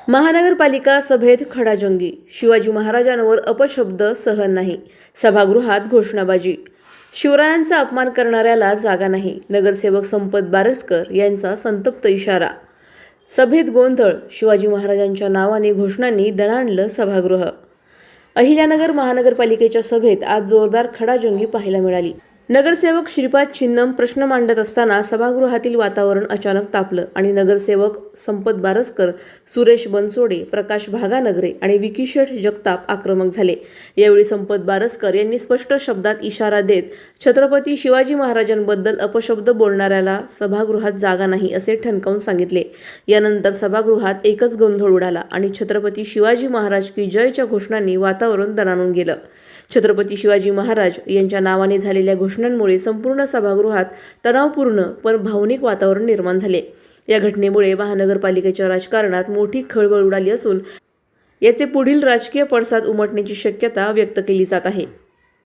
महानगरपालिका सभेत खडाजंगी, शिवाजी महाराजांवर अपशब्द सहन नाही, सभागृहात घोषणाबाजी. शिवरायांचा अपमान करणाऱ्याला जागा नाही, नगरसेवक संपत बारसकर यांचा संतप्त इशारा. सभेत गोंधळ, शिवाजी महाराजांच्या नावाने घोषणांनी दणाणलं सभागृह. अहिल्यानगर महानगरपालिकेच्या सभेत आज जोरदार खडाजंगी पाहायला मिळाली. नगरसेवक श्रीपाद छिन्नम प्रश्न मांडत असताना सभागृहातील वातावरण अचानक तापलं आणि नगरसेवक संपत बारसकर, सुरेश बनसोडे, प्रकाश भागानगरे आणि विकी शेठ जगताप आक्रमक झाले. यावेळी संपत बारसकर यांनी स्पष्ट शब्दात इशारा देत छत्रपती शिवाजी महाराजांबद्दल अपशब्द बोलणाऱ्याला सभागृहात जागा नाही असे ठणकावून सांगितले. यानंतर सभागृहात एकच गोंधळ उडाला आणि छत्रपती शिवाजी महाराज की जयच्या घोषणांनी वातावरण दणाणून गेलं. छत्रपती शिवाजी महाराज यांच्या नावाने झालेल्या घोषणांमुळे संपूर्ण सभागृहात तणावपूर्ण पण भावनिक वातावरण निर्माण झाले. या घटनेमुळे महानगरपालिकेच्या राजकारणात मोठी खळबळ उडाली असून याचे पुढील राजकीय पडसाद उमटण्याची शक्यता व्यक्त केली जात आहे.